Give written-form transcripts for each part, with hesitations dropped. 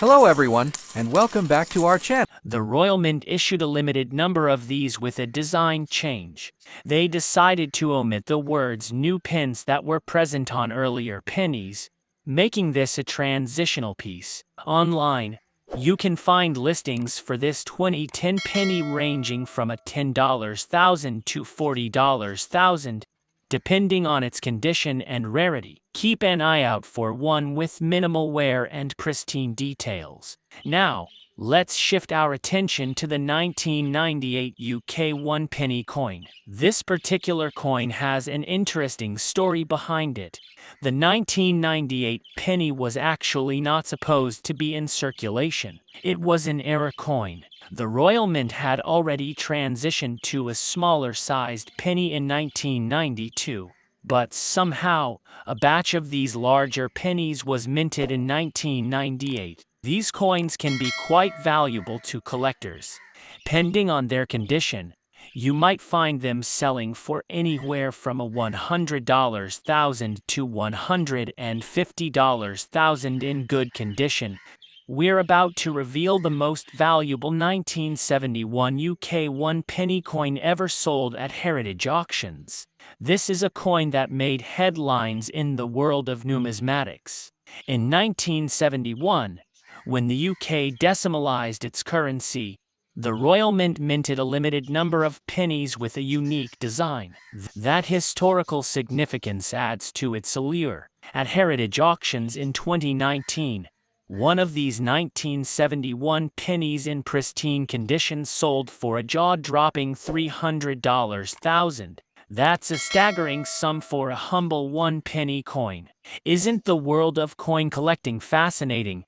Hello everyone, and welcome back to our channel. The Royal Mint issued a limited number of these with a design change. They decided to omit the words new pence that were present on earlier pennies, making this a transitional piece. Online, you can find listings for this 2010 penny ranging from a $10,000 to $40,000, depending on its condition and rarity. Keep an eye out for one with minimal wear and pristine details. Now, let's shift our attention to the 1998 UK 1 penny coin. This particular coin has an interesting story behind it. The 1998 penny was actually not supposed to be in circulation. It was an error coin. The Royal Mint had already transitioned to a smaller-sized penny in 1992. But somehow, a batch of these larger pennies was minted in 1998. These coins can be quite valuable to collectors. Depending on their condition, you might find them selling for anywhere from a $100,000 to $150,000 in good condition. We're about to reveal the most valuable 1971 UK 1 penny coin ever sold at heritage auctions. This is a coin that made headlines in the world of numismatics. In 1971, when the UK decimalized its currency, the Royal Mint minted a limited number of pennies with a unique design. That historical significance adds to its allure. At heritage auctions in 2019, one of these 1971 pennies in pristine condition sold for a jaw-dropping $300,000. That's a staggering sum for a humble 1 penny coin. Isn't the world of coin collecting fascinating?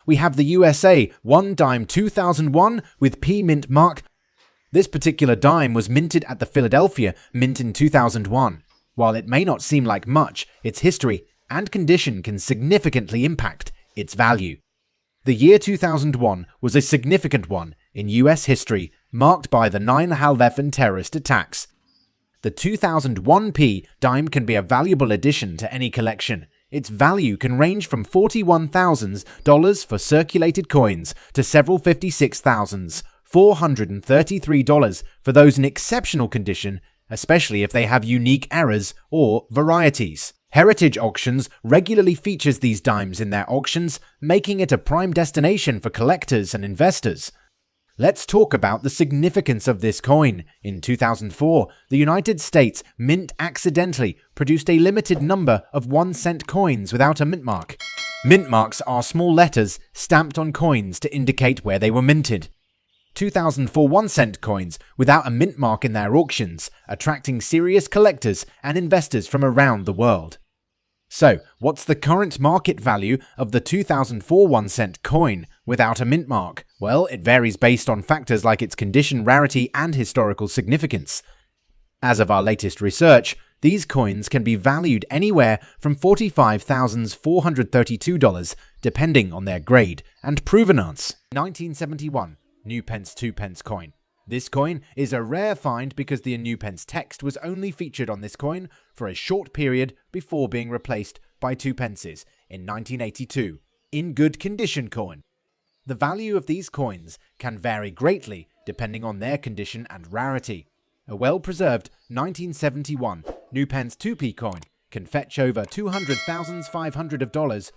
We have the USA 1 dime 2001 with P mint mark. This particular dime was minted at the Philadelphia Mint in 2001. While it may not seem like much, its history and condition can significantly impact its value. The year 2001 was a significant one in US history, marked by the 9/11 terrorist attacks. The 2001 P dime can be a valuable addition to any collection. Its value can range from $41,000 for circulated coins to several $56,433 for those in exceptional condition, especially if they have unique errors or varieties. Heritage Auctions regularly features these dimes in their auctions, making it a prime destination for collectors and investors. Let's talk about the significance of this coin. In 2004, the United States Mint accidentally produced a limited number of 1-cent coins without a mint mark. Mint marks are small letters stamped on coins to indicate where they were minted. 2004 1-cent coins without a mint mark in their auctions, attracting serious collectors and investors from around the world. So, what's the current market value of the 2004 1-cent coin without a mint mark? Well, it varies based on factors like its condition, rarity, and historical significance. As of our latest research, these coins can be valued anywhere from $45,432 depending on their grade and provenance. 1971 New Pence 2 pence coin. This coin is a rare find because the New Pence text was only featured on this coin for a short period before being replaced by 2 pences in 1982. In good condition coin. The value of these coins can vary greatly depending on their condition and rarity. A well-preserved 1971 New Pence 2p coin can fetch over $200,500.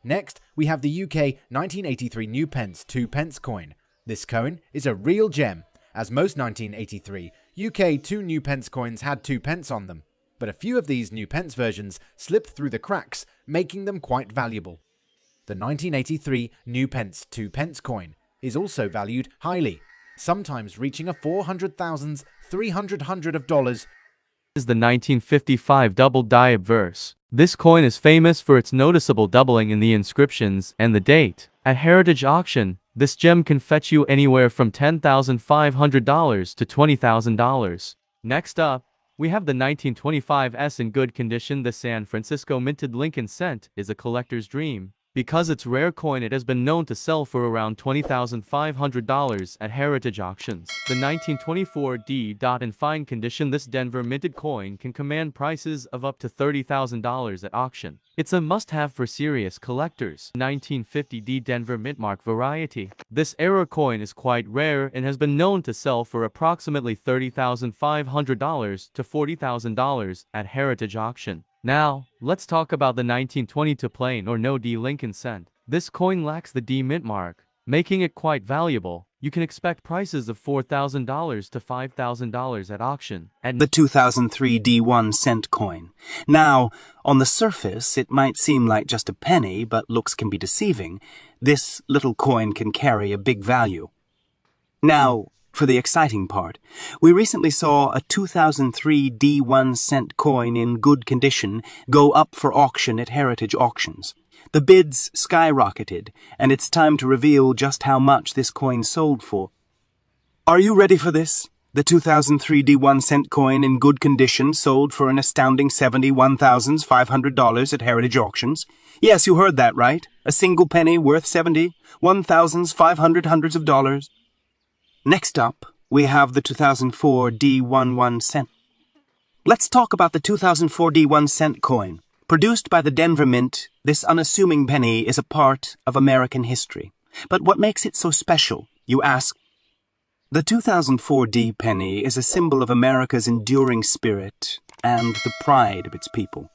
Next, we have the UK 1983 New Pence 2 pence coin. This coin is a real gem, as most 1983 UK 2 New Pence coins had 2 pence on them, but a few of these New Pence versions slipped through the cracks, making them quite valuable. The 1983 New Pence 2 pence coin is also valued highly, sometimes reaching a $400,300 is the 1955 double die obverse. This coin is famous for its noticeable doubling in the inscriptions and the date. At heritage auction, this gem can fetch you anywhere from $10,500 to $20,000. Next up, we have the 1925 S in good condition. The San Francisco minted Lincoln cent is a collector's dream, Because it's rare coin, it has been known to sell for around $20,500 at heritage auctions. The 1924 D. In fine condition, this Denver minted coin can command prices of up to $30,000 at auction. It's a must-have for serious collectors. 1950 D. Denver mint mark variety. This error coin is quite rare and has been known to sell for approximately $30,500 to $40,000 at heritage auction. Now, let's talk about the 1922 plain or no D Lincoln cent. This coin lacks the D mint mark, making it quite valuable. You can expect prices of $4,000 to $5,000 at auction. The 2003 D1 cent coin. Now, on the surface, it might seem like just a penny, but looks can be deceiving. This little coin can carry a big value. Now, for the exciting part, we recently saw a 2003 D1 cent coin in good condition go up for auction at heritage auctions. The bids skyrocketed, and it's time to reveal just how much this coin sold for. Are you ready for this? The 2003 D1 cent coin in good condition sold for an astounding $71,500 at heritage auctions. Yes, you heard that right. A single penny worth $71,500 hundreds of dollars. Next up, we have the 2004 D11 cent. Let's talk about the 2004 D1 cent coin. Produced by the Denver Mint, this unassuming penny is a part of American history. But what makes it so special, you ask? The 2004 D penny is a symbol of America's enduring spirit and the pride of its people.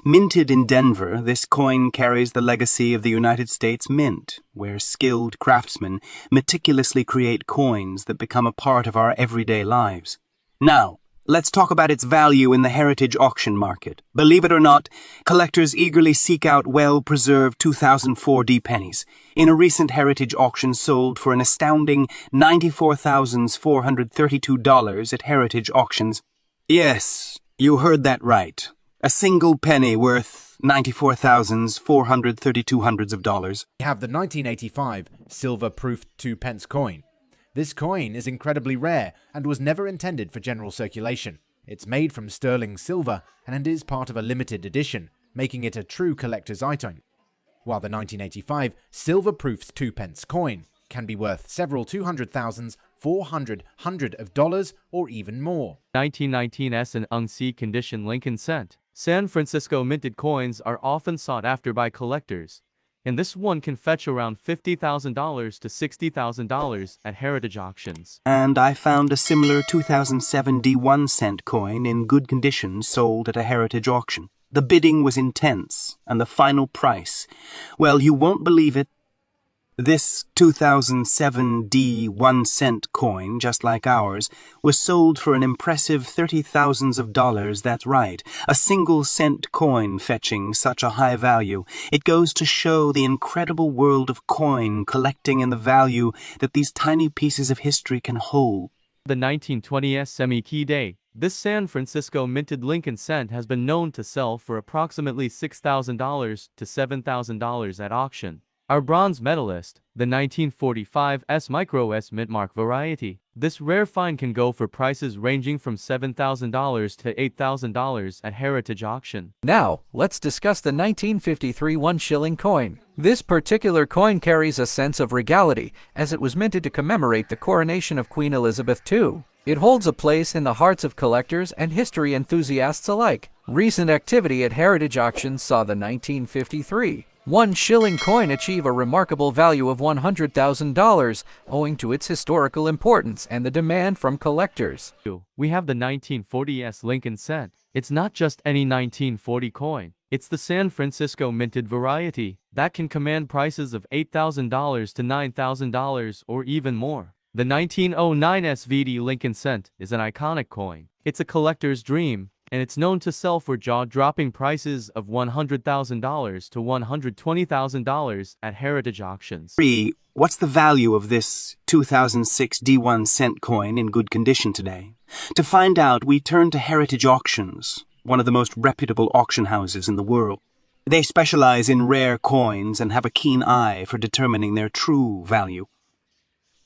Minted in Denver, this coin carries the legacy of the United States Mint, where skilled craftsmen meticulously create coins that become a part of our everyday lives. Now, let's talk about its value in the heritage auction market. Believe it or not, collectors eagerly seek out well-preserved 2004 D pennies. In a recent heritage auction sold for an astounding $94,432 at heritage auctions. Yes, you heard that right. A single penny worth $94,432 hundreds of dollars. We have the 1985 silver-proofed 2-pence coin. This coin is incredibly rare and was never intended for general circulation. It's made from sterling silver and is part of a limited edition, making it a true collector's item. While the 1985 silver-proofed 2-pence coin can be worth several 200,000s, 400 of dollars, or even more. 1919 S and unsea condition Lincoln cent. San Francisco minted coins are often sought after by collectors, and this one can fetch around $50,000 to $60,000 at heritage auctions. And I found a similar 2007 D1 cent coin in good condition sold at a heritage auction. The bidding was intense, and the final price, well, you won't believe it. This 2007 D1 cent coin, just like ours, was sold for an impressive $30,000. That's right, a single cent coin fetching such a high value. It goes to show the incredible world of coin collecting and the value that these tiny pieces of history can hold. The 1920s semi-key day. This San Francisco minted Lincoln cent has been known to sell for approximately $6,000 to $7,000 at auction. Our bronze medalist, the 1945 S Micro S mint mark variety. This rare find can go for prices ranging from $7,000 to $8,000 at heritage auction. Now, let's discuss the 1953 1-shilling coin. This particular coin carries a sense of regality, as it was minted to commemorate the coronation of Queen Elizabeth II. It holds a place in the hearts of collectors and history enthusiasts alike. Recent activity at heritage auctions saw the 1953 1-shilling coin achieve a remarkable value of $100,000, owing to its historical importance and the demand from collectors. We have the 1940s Lincoln cent. It's not just any 1940 coin. It's the San Francisco minted variety that can command prices of $8,000 to $9,000 or even more. The 1909 SVD Lincoln cent is an iconic coin. It's a collector's dream, and it's known to sell for jaw-dropping prices of $100,000 to $120,000 at heritage auctions. What's the value of this 2006 D1 cent coin in good condition today? To find out, we turn to Heritage Auctions, one of the most reputable auction houses in the world. They specialize in rare coins and have a keen eye for determining their true value.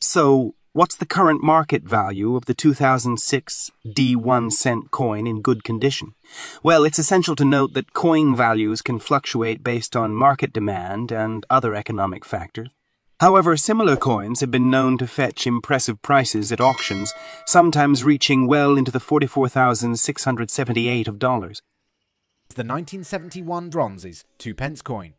So, What's the current market value of the 2006 D1 cent coin in good condition? Well, it's essential to note that coin values can fluctuate based on market demand and other economic factors. However, similar coins have been known to fetch impressive prices at auctions, sometimes reaching well into the $44,678 of dollars. The 1971 bronze's 2p coin.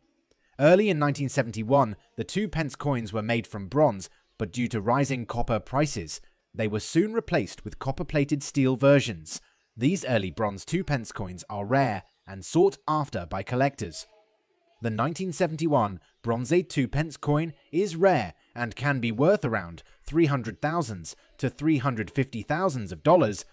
Early in 1971, the 2p coins were made from bronze, but due to rising copper prices, they were soon replaced with copper-plated steel versions. These early bronze 2p coins are rare and sought after by collectors. The 1971 bronze 2p coin is rare and can be worth around $300,000 to $350,000 of dollars.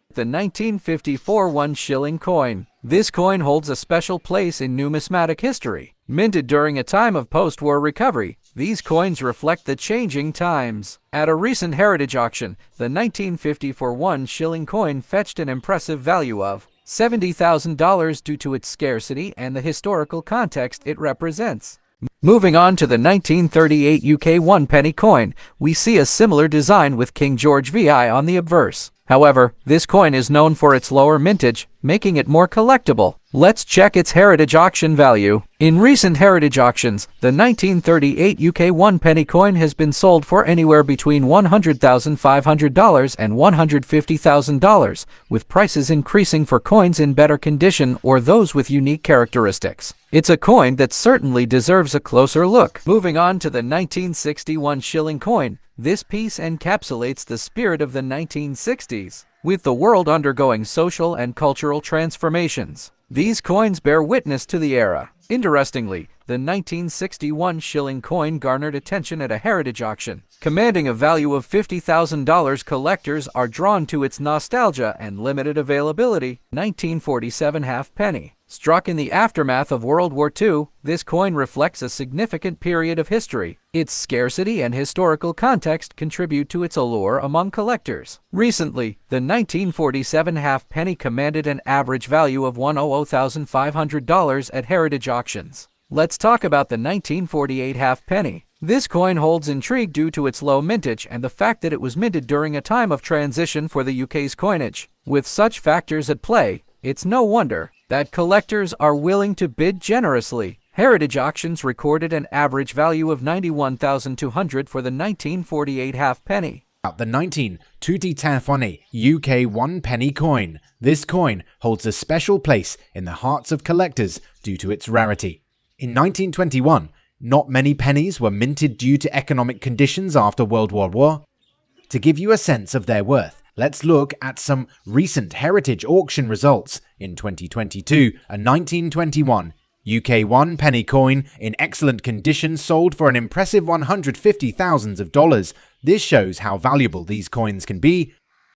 The 1954 1 shilling coin. This coin holds a special place in numismatic history. Minted during a time of post-war recovery, these coins reflect the changing times. At a recent heritage auction, the 1954 1 shilling coin fetched an impressive value of $70,000 due to its scarcity and the historical context it represents. Moving on to the 1938 UK 1 penny coin, we see a similar design with King George VI on the obverse. However, this coin is known for its lower mintage, making it more collectible. Let's check its heritage auction value. In recent heritage auctions, the 1938 UK 1 penny coin has been sold for anywhere between $100,500 and $150,000, with prices increasing for coins in better condition or those with unique characteristics. It's a coin that certainly deserves a closer look. Moving on to the 1961 shilling coin. This piece encapsulates the spirit of the 1960s, with the world undergoing social and cultural transformations. These coins bear witness to the era. Interestingly, the 1961 shilling coin garnered attention at a heritage auction. Commanding a value of $50,000, collectors are drawn to its nostalgia and limited availability. 1947 halfpenny. Struck in the aftermath of World War II, this coin reflects a significant period of history. Its scarcity and historical context contribute to its allure among collectors. Recently, the 1947 halfpenny commanded an average value of $100,500 at heritage auctions. Let's talk about the 1948 halfpenny. This coin holds intrigue due to its low mintage and the fact that it was minted during a time of transition for the UK's coinage. With such factors at play, it's no wonder that collectors are willing to bid generously. Heritage auctions recorded an average value of $91,200 for the 1948 halfpenny. The 1920 UK 1 penny coin. This coin holds a special place in the hearts of collectors due to its rarity. In 1921, not many pennies were minted due to economic conditions after World War I. To give you a sense of their worth, let's look at some recent heritage auction results. In 2022, a 1921 UK 1 penny coin in excellent condition sold for an impressive $150,000 of dollars. This shows how valuable these coins can be